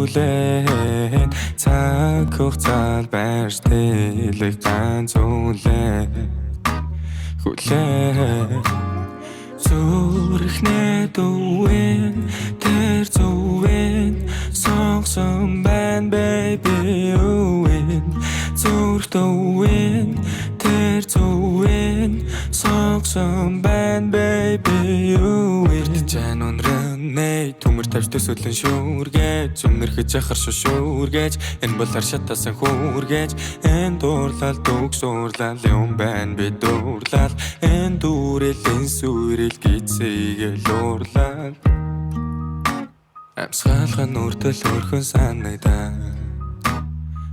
хүлээн цаг хугацаанд байрш тэлэг ганц үлээ хүлээн зүрхнээ дүүэн тэр зүвэн сонгсон байна baby үэн зүрх дүүэн тэр зүвэн сонгсон байна baby үэн жан унрэнэ төмөр тавьж төсөөлөн шүүргэж өмнөрхөж яхар шүүргэж энэ бол харшатасан хүүргэж энэ дуурлал дүгсуурлал юм байна би дуурлал энэ дүүрэлэн сүрэл гизээгэл уурлал амсгалхан үрдэл өрхөн санагдаа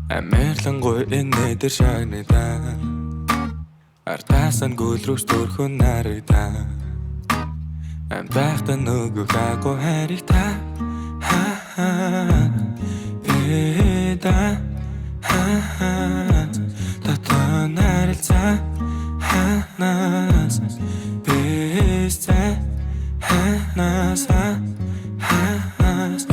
амерлангой энэ дээр шагнагдаа артасан гүйлрүүч төрхөн нарагдаа амбахта нөгөө хаагүй харигта эда тата наралца ханас бэсэ ханаса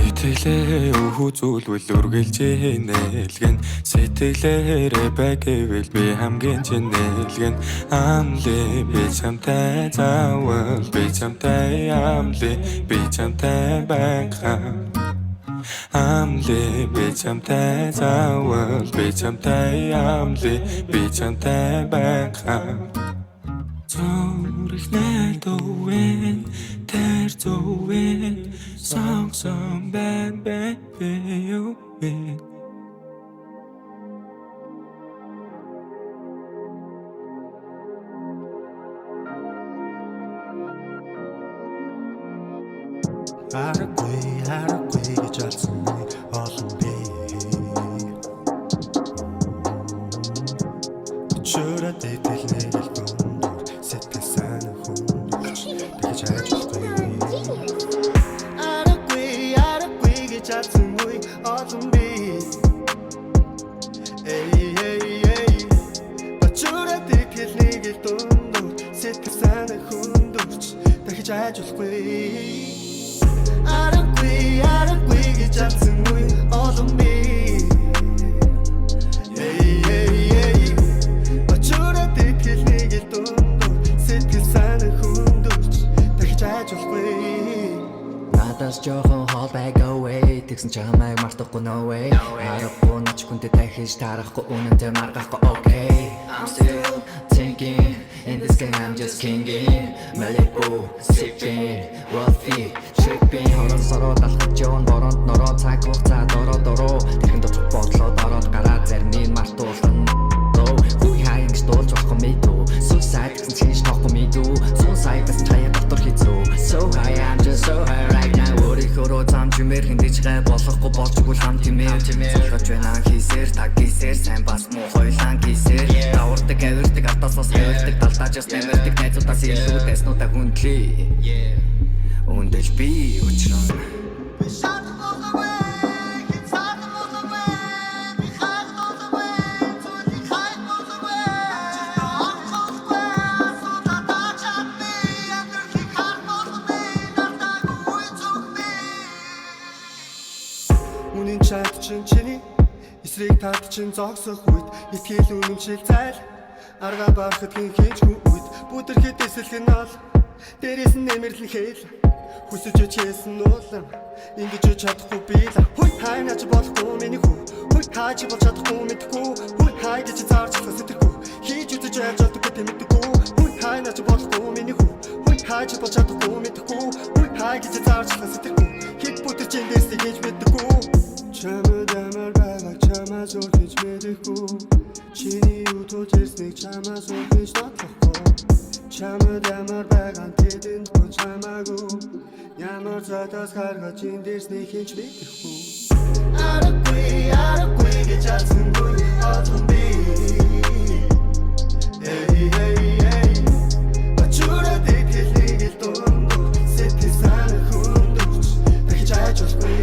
итгэлээ өвхүү зүйлвэл үргэлжээ нээлгэн сэтгэлээрээ байгэвэл би хамгийн чинь нээлгэн амли би чамтай заавал би чамтай амли би чамтай байхаа амли би чамтай заавал би чамтай амли би чамтай байхаа зүрхнээ дүүэн тэр зүвэн сонгсон байна baby you win Харахгүй гэж алсан олон би чөөрэ дэтэл нэг дундор сэтгэл сайн хүн гэж ажихгүй Харахгүй гэж алсан олон би эй чөөрэ дэтэл нэг дундор сэтгэл сайн хүн гэж ажихгүй Арахгүй гэж алсан олон би бачуурэ тэтгэл нэг л дундуур сэтгэл сайн хүндүрч дахиж ажихгүй надаас жоохон хол back away тэгсэн ч хамайг мартахгүй no way арахгүй нач хүнтэй дахиж тарахгүй үнэнтэй маргахгүй okay I'm still thinking in this game I'm just kinging Malibu sipping Roffy tripping хорон сороо далхаж явна боронд нороо цаг хугацаа дороо тэрхэн дотрох бодлоо дороод гараа зармын мартуулсан хүй хайн гстуулж болохгүй мэдүү suicide гэсэн чинь тоохгүй мэдүү suicide гэсэн таяа дотор хийцүү so high I'm just so high right now өөрийнхөө зам чимээр хиндэж гай болохгүй болчгүй хам тимээр цогж байна хийсээр таг хийсээр сайн бас муу хойлан хийсээр давардаг авирдаг артаас бас авирдаг талдаа just нэмэрдэг найзуудаас илүү дэснуудаа хүндлээ үндэл би учраа Үнэн чад чиний эсрэг тад чин зогсох үед итгэл үнэмшил зайл арга барахад хинхээчгүй үед бүдэрхэд эсэлхэн ол дээрээс нь нэмэрлэн хээл хүсэж чийсэн уулан ингэж чадахгүй би л хүй хайнаач болохгүй миний хүү хүй хайч болж чадахгүй мэдгүй хүй хай гэж заарч сэтгэхгүй хийж үзэж яаж чадахгүй тэмдэггүй хүй хайнаач болохгүй миний хүү хүй хайч болж чадахгүй мэдгүй хүй хай гэж заарч сэтгэхгүй хэд бүтэр чиндээс гэж мэдгүй чамд амар байгаа чамаас үргэлж мэдэхгүй чиний утгаж ирснийг чамаас үргэлж нотлохгүй чамд амар байгаа тэдэнд хүн чамаагүй ямар задаас гаргаж эндэрсний хинч мэдэхгүй арахгүй гэж алсан олон би бачуурэ тэтгэл нэг л дундуур сэтгэл сайн хүндүрч дахиж ажихгүй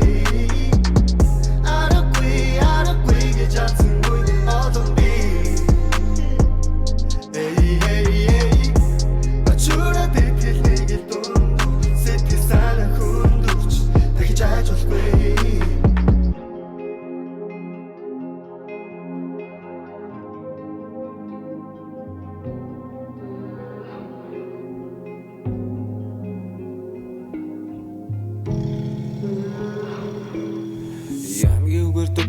арахгүй гэж алсан олон би бачуурэ тэтгэл нэг л дундуур сэтгэл сайн хүндүрч дахиж ажихгүй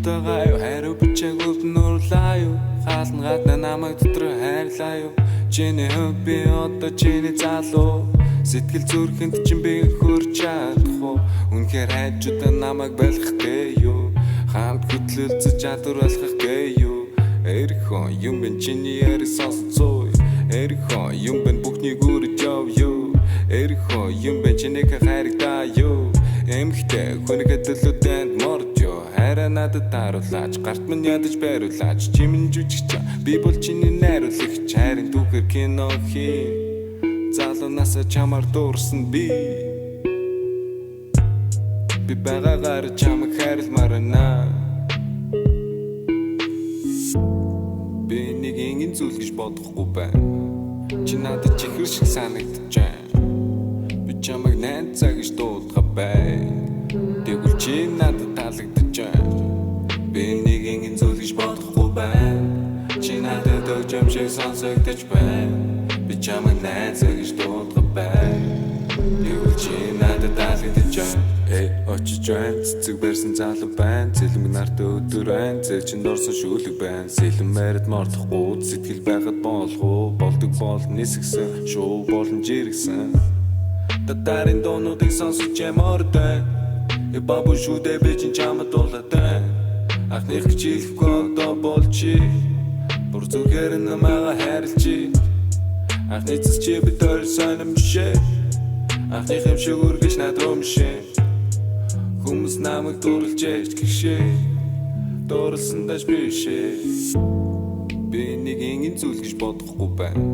байгаа юу хариу бичээгүй нуурлаа юу хаална гадна намайг дотор хайрлаа юу чиний хувь би одоо чиний залуу сэтгэл зүрхэнд чин би хөрч чадах уу үнэхээр хайчудаа намайг байлгах гээ юу хамт хөтлөлцөж чадвар болгох гээ юу эрхөө юм бэн чиний яриг сонсцоо эрхөө юм бэн бүхний гүрж яв юу эрхөө юм бэн чиний хайртаа юу эмхтэй хүнийгээ төлөвдөнд морд юу хараа надад таруулаач гарт минь ядаж байруулаач чимэн жүжигч би бол чиний найруулагч харин түүхээр кино хийн залуу насаа чамаар дуурсан би байгаагаар чамайг хайрламарна би нэг ингэн зүйл гэж бодохгүй байна чи надад чихэр шиг санагдаж байна би чамайг найзаа гэж дуудах бай тэгвэл чи надад таалагдаж байна би нэг ингэн зүйл гэж бодохгүй байна чи надад өгч юм шиг сонсогдож байна би чамайг найзаа гэж дуудах бай тэгвэл чи надад таалагдаж байна очиж байна цэцэг барьсан залуу байна цэлмэг нартай өдөр байна цэл чин дорсон шүүлэг байна сэлмээрд мордохгүй сэтгэл байхад болдог бол нисгсэн шоу болон жиргсэн татарын доонуудыг сонсож ямартай бабу шүдэ би чин чамд дуулаатай анхных хичээлгүй одоо болчи бүр зүгээр намайг хайрлчи анхны цэц чи би төр сономшээ анхных юм шиг үргэж надромшээ хүмүүс намайг дурлж ээж гişээ дурлсан даш бишээ би нэг ингэн зүйл гэж бодохгүй байна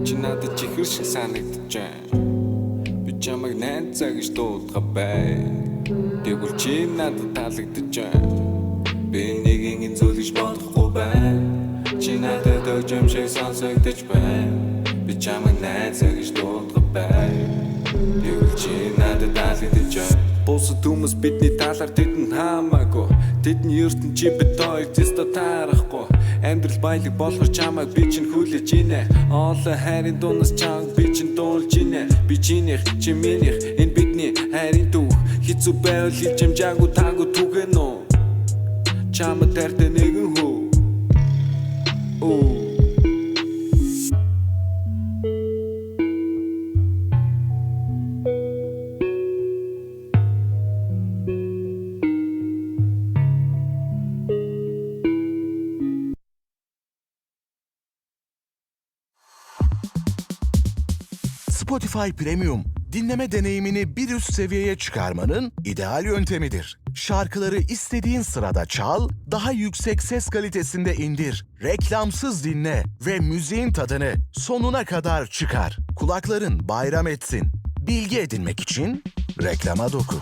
чи надад чихэр шиг санагдаж байна би чамайг найзаа гэж дуудах бай тэгвэл чи надад таалагдаж байна би нэг ингэн зүйл гэж бодохгүй байна чи надад өгч юм шиг сонсогдож байна би чамайг найзаа гэж дуудах бай тэгвэл чи надад таалагдаж байна бусад хүмүүс бидний талаар тэдэнд хамаагүй тэдний ертөнд чи бид хоёр зэстэ таарахгүй амьдрал баялаг болохоор чамайг би чинь хүлээж ийнэ олон хайрын дуунаас чамайг би чинь дуулж ийнэ би чинийх чи минийх энэ бидний хайрын түүх хэцүү байвал хийж амжаагүй таагүй түгэн үү чамд тартай нэгэн хөө Spotify Premium, dinleme deneyimini bir üst seviyeye çıkarmanın ideal yöntemidir. Şarkıları istediğin sırada çal, daha yüksek ses kalitesinde indir, reklamsız dinle ve müziğin tadını sonuna kadar çıkar. Kulakların bayram etsin. Bilgi edinmek için reklama dokun.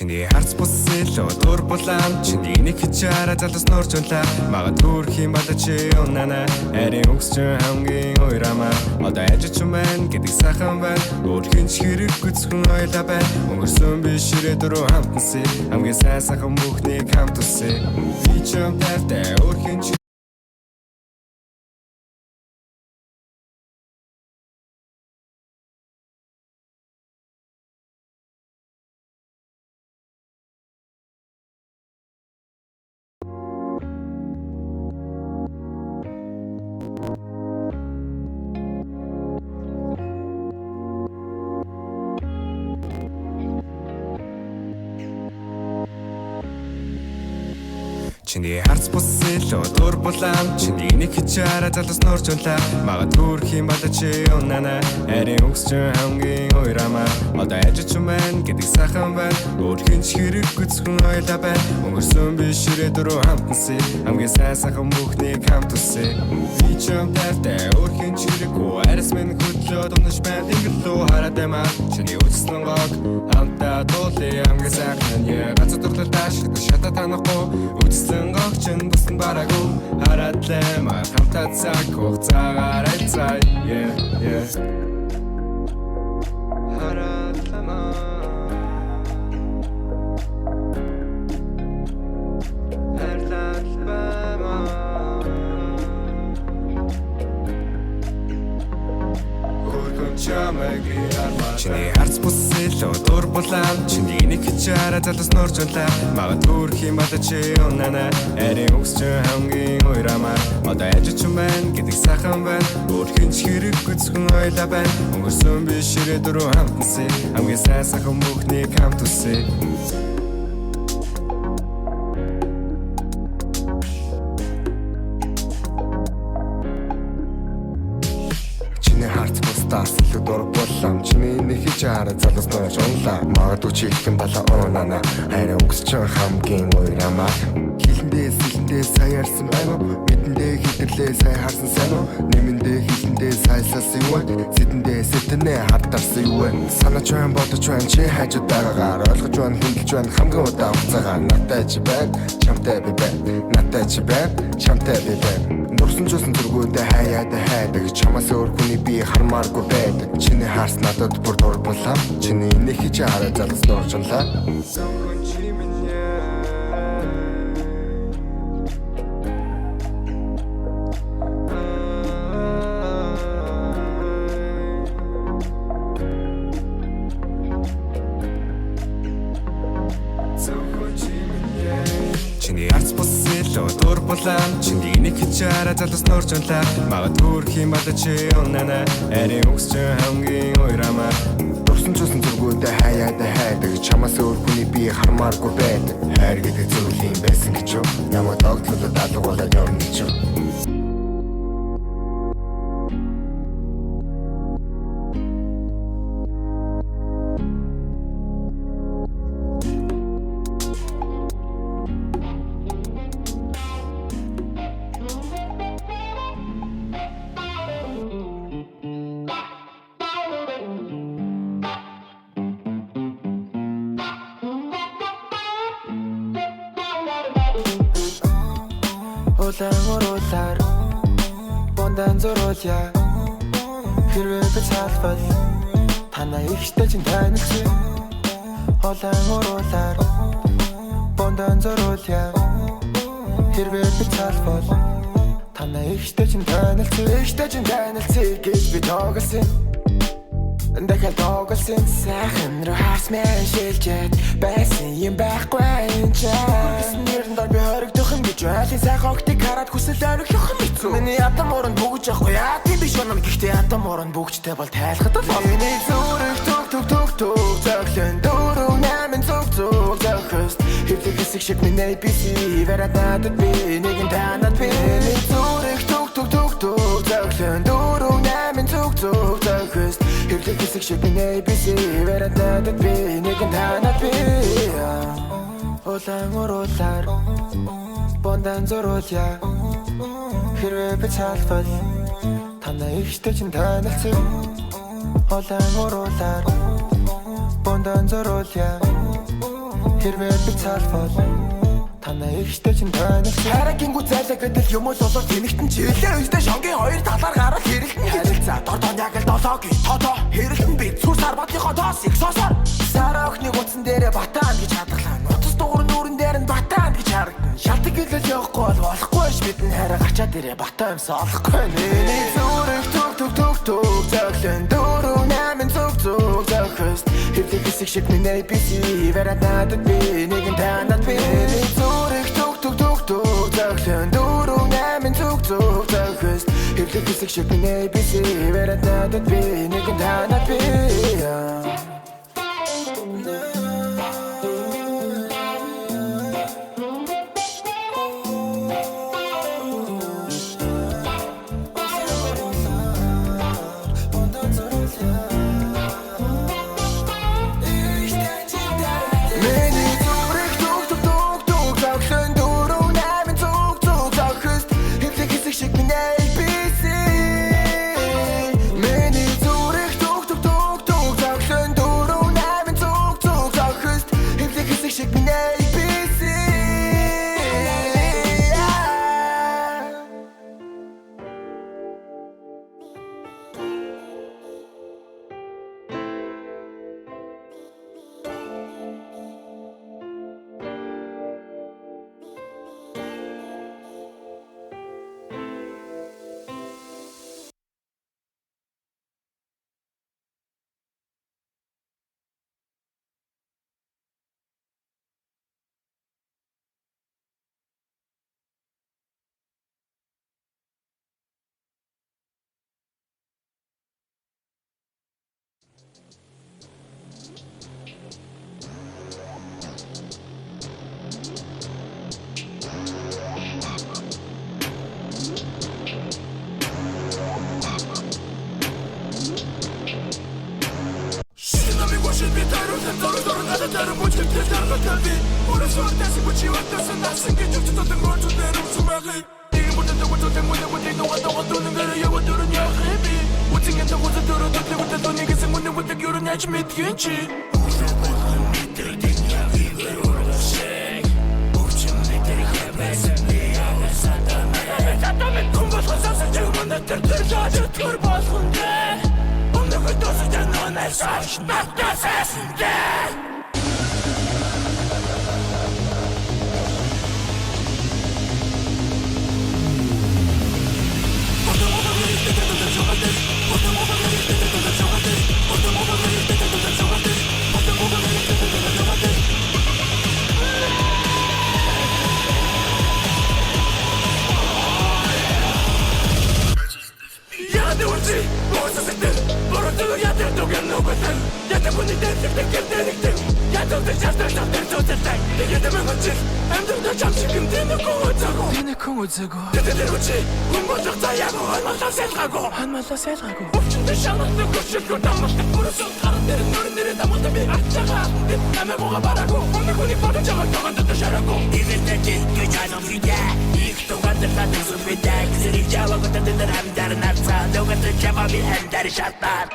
Чиний харц буссэлөө дур булаан чиний нэг хичаараа залус нууржуулаа магадгүй хэм бала чи унана арийн өгсч хамгийн уйрамаа одоо ажиж юмэн гэдэг сайхан байна өөрхийн ч хэрэггүй зөвхөн ойлаа байна өнгөрсөн би ширээ дөрөв хамтнасыг хамгийн сайн сайхан бүхнийг хамт үсэ би ч юм тавтай өөрхийн ч Чиний харц буссэлөө дур булаан чиний нэг хичаараа залус нууржуулаа магадгүй хэм бала чи унана арийн өгсч хамгийн уйрамаа одоо ажиж юмэн гэдэг сайхан байна өөрхийн ч хэрэггүй зөвхөн ойлаа байна өнгөрсөн би ширээ дөрөв хамтнасыг хамгийн сайн сайхан бүхнийг хамт үсэ би ч юм тавтай өөрхийн ч хэрэггүй арьс минь хөдлөө дунаж байна тэнгэлөө хараад байна чиний үссэн гог хамтаа дуулын хамгийн сайхан я гац дурлал тааш шата танахгүй үссэн гог чин бусн бараагүй хараад бэлээ маа хамтаа цаг хугацаагаар альцаа yeah Чиний харц бүсэлөө дурбулаа чиний нэг хичээрэ залуусноор жолоо магадгүй хэм бата чи унана арийн үгсч хамгийн уйрамаа одоо ажиж юм байна гэдэг сайхан байна өөрхөн ч хэрэггүй зөвхөн ойлаа байна өнгөрсөн би ширээ дөрөв хамтнасаа хамгийн сайн сайхан бүхнийг хамт үсэ Таслуу дурбулам чиний нэг хичээр залууснаа жонлаа магадгүй чи их юм бала онана арийн үгсч хамгийн уйрамаа хилэндээ саярсан байна уу мэдэндээ хитэрлээ сая харсан сайн уу нэмэндээ хилэндээ саяссан юу зэдэндээ сэтэнэ хартарсан юу санаж байна бодож байна чи хажууд байгаагаар ойлгож байна хөндлөж байна хамгийн удаан хугацаагаар надтай чи байна чамтай би байна надтай чи байна чамтай би байна нурсан жуусан зүргүүдээ хаяад хайдаг чамаас өөр хүний би хармааргүй байдаг чиний хаарс надад бүр дурбулаа чиний нэг хичээ хараа залууснаа оржонлаа чиний нэг хичээрэ залууснаар жолоо магадгүй хэм бата чи унана арийн үгсч хамгийн уйрамаа дурсан чуусан зүргүүдээ хаяад хайдаг чамаас өөр хүний би хармааргүй байдаг хайр гэдэг зүйл юм байсан гэж юу ямар тогтлолоо даалгуулаад явна гэж юу Улаан бондан зоруулъя хэрвээ би цаалбал танаа ихтэй чинь танилцъя Улаан бондан зоруулъя хэрвээ би цаалбал танаа ихтэй чинь танилцъя гэж би тоглосон дахиад тоглосон сайхан руу хасмэн шилжээд байсан юм байхгүй энэ чинь нэрэн дор би хоригдох юм гэж айлын сайхан октыг хараад хүсэл орхих юм хэцүү миний ятам уран бүгж явахгүй яа тийм биш оноо гэхдээ ятам уран бүгжтэй бол тайлхад бол миний зүрх туг зөглөн дөрөв нэмэн зүг зөхөст хэвлэг хэсэг шиг миний ABC верад надад би нэгэн танад би миний зүрх туг зөглөн дөрөв нэмэн зүг зөхөст хэвлэг хэсэг шиг миний ABC верад надад би нэгэн танад би Улаан бондан зоруулъя хэрвээ би цаалбал танаа ихтэй чинь танилцъя Улаан бондан зоруулъя хэрвээ би цаалбал танаа ихтэй чинь танилцъя харагингүү зайлаа гэдэл юм уу болоо тэнэгтэн жилээ өстэй шонгийн хоёр талаар гарах хэрэлтэн харилцаа дордон яг л долоогийн тоо хэрэлтэн би цүр сар бодлихоо тоос их сосоор сараа охины гутсан дээрээ батаан гэж хадгалаа нутас дуурын нүрэн дээр нь батаан гэж харагдан шалтак гэлэл явахгүй бол болохгүй ш бидэн хараа гачаад ирээ батаа юмсаа олохгүй миний зүрх туг зөглөн дөрөв нэмэн зүг зөхөст хэвлэг хэсэг шиг миний ABC верад надад би нэгэн танад би миний зүрх туг зөглөн дөрөв нэмэн зүг зөхөст хэвлэг хэсэг шиг миний ABC верад надад би нэгэн танад би Миний зүрх туг мөн үгүй дуугаа дүүнэн гэрэ яваа дөрөн яах хэби үтэн энэ гоо дөрөө төдлөг төдөө нэг юм мөн үгүй юу нэж мэдгэн чи Төр болгондэ Өмнөд тосож нонаш батасэсдэ Өвчнөд шанахны хөшөлгөө дамждаг бүрсэн гаран дээр нөрнөрөө дамждаг би ачаага намайг бараагүй өмнө бодож байгаа төгөнд шараагүй Ивэртэй гэж анам хийдэ их тугадаг надад зүбэдэг зэрэг жаваг гэдэг хамдар нацаа нөгөө жаваа би хамдар шатаар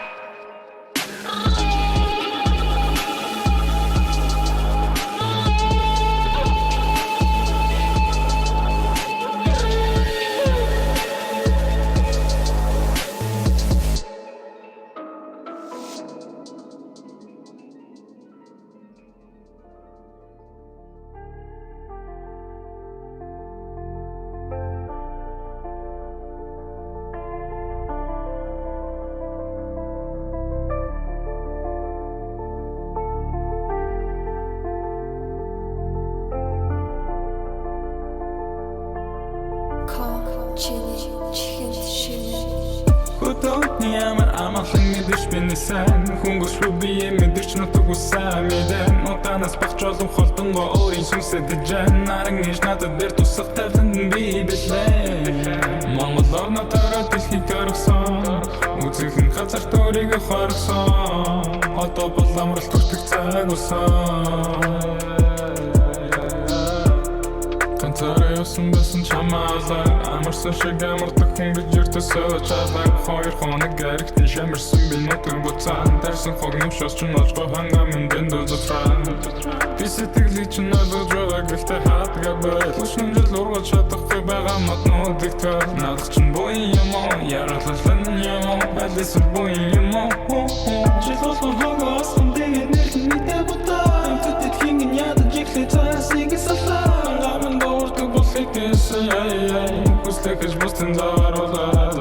Хөдөөний ямар амгалан мэдэрч биний сайн Хүнгөс рүү бие мэдэрч нутаг усаа мэдэн Утанаас багч олон холдонгоо өөрийн сүнсэд дэжэн Наран иш надад бэр тусах тавлан би бэлэн Монгол орно төрөд дэлхийг төргсөн Үзэхэн газар төрийг хоргсон Одоо бол амралт хүртэх цаг усан Ганцаараа явсан байсан чамаалаа Амарсан шиг амардаг хүн гэж ертөсөө чалаа Хоёр хоног гарагтын шамарсан би нутаг буцаан Дарсан хогним шос ч нолгоо хангам эндэн дозотраа Би сэтгэлийг ч нөлөж байгаа гэлтэй хаадгаа бай Лушнын жил ургаж чадахгүй байгаа матнуудыг төр Надах ч буин юм уу, яралалан юм уу Алисэр буин юм уу Жил болгоо хогоо асхан тэгээд нэрхэн мэдээ бутаа Амтүтэд хингэн ядаж ихлээ цаасыг салаа Хүслэх гэж бустын зааруулаад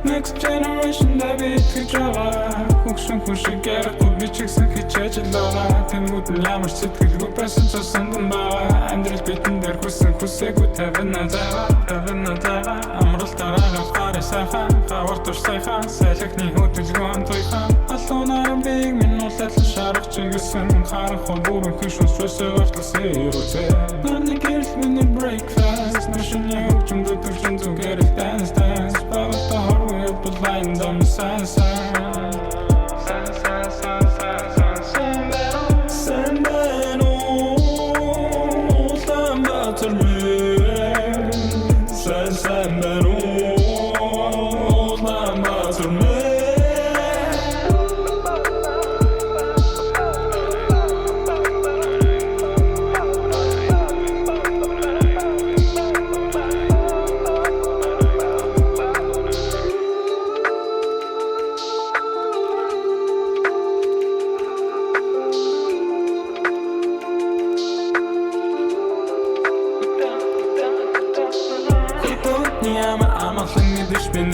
Next generation да би итгэж байгаа Хөгшин хүшиг ярихгүй би ч ихсэн хичээж байгаа Тэнгүүд нь ямар сэтгэлгүй байсан ч сандан байгаа Амьдрал битэн дээр хүсэн хүсээгүй тавина зага Амралтаараа гараа сайхан Хавар туш сайхан Сайлахны хөдөлгөөн туйхан Алуунаран биг минь уулал шарах чигэсэн Харахгүй бүрэн хүшүүс шүсээ орталсан ирүүцээ Нарны гэрэл миний breakfast Нүшиний хөгчм дутвчэн зүгэр dance Багтаа хоргүй but lying down the sunshine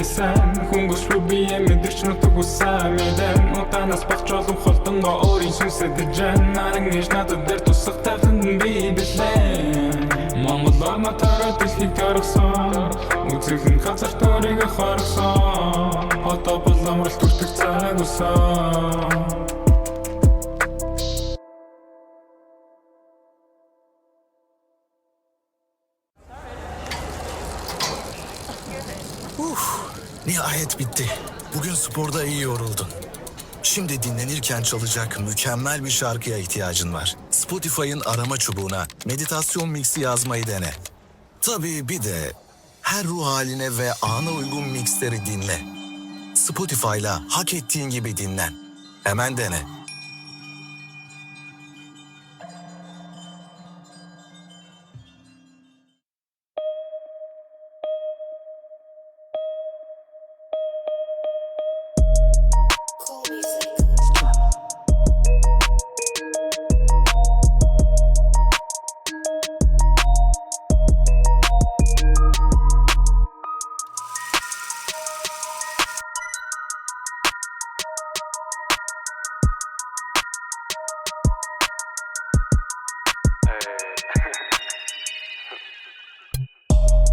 Хүнгөс рүү бие мэдэрч нутаг усаа мэдэн Утанаас багч олон холдонгоо өөрийн сүнсэд дэжэн Наран иш надад дээр тусах тавлан би бэлэн Монгол орно төрөд дэлхийг төргсөн Үзэхэн газар төрийг хоргсон Одоо бол амралт хүртэх цаг усан Nihayet bitti. Bugün sporda iyi yoruldun. Şimdi dinlenirken çalacak mükemmel bir şarkıya ihtiyacın var. Spotify'ın arama çubuğuna meditasyon mixi yazmayı dene. Tabii bir de her ruh haline ve ana uygun mixleri dinle. Spotify'la hak ettiğin gibi dinlen. Hemen dene.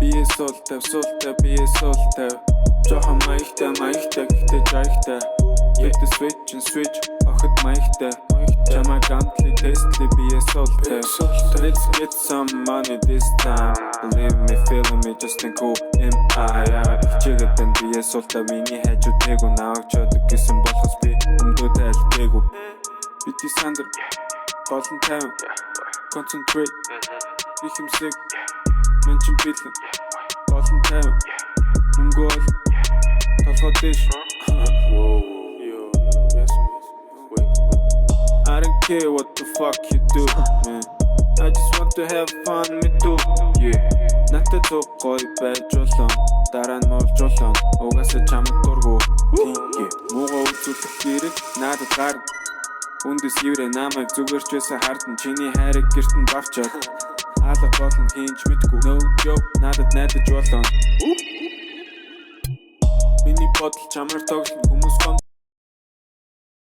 Бие суултав бие суултав жохон маягтай гэхдээ жаягтай Get the switch охид маягтай чамаа гантлыг тестли бие суултав Let's get some money this time Believe me, feeling me, just think who am I чигэдэн бие суултав миний хажууд дээгүү наваг чодог гэсэн болохос би өмдөө тайлбээгүү Бити сандер голон тайван Concentrate их юмсэг Mention бэлэн голон тайван мөнгө ол толгой дэш I don't care what the fuck you do, man. I just want to have fun, me too, yeah. Надад гоё байж болно, дараа нь болж болно. Угаасаа чамд дургу, тийм, муугаа үзүүлэх хэрэг надад гарна. Үндэс юурэ намайг зүгээрч байсан хардан чиний хайрыг гэртэн давчаад алга болно хийнч мэдгүй no joke надад найдаж болно Миний бодол чамаар тоглоно хүмүүс гомд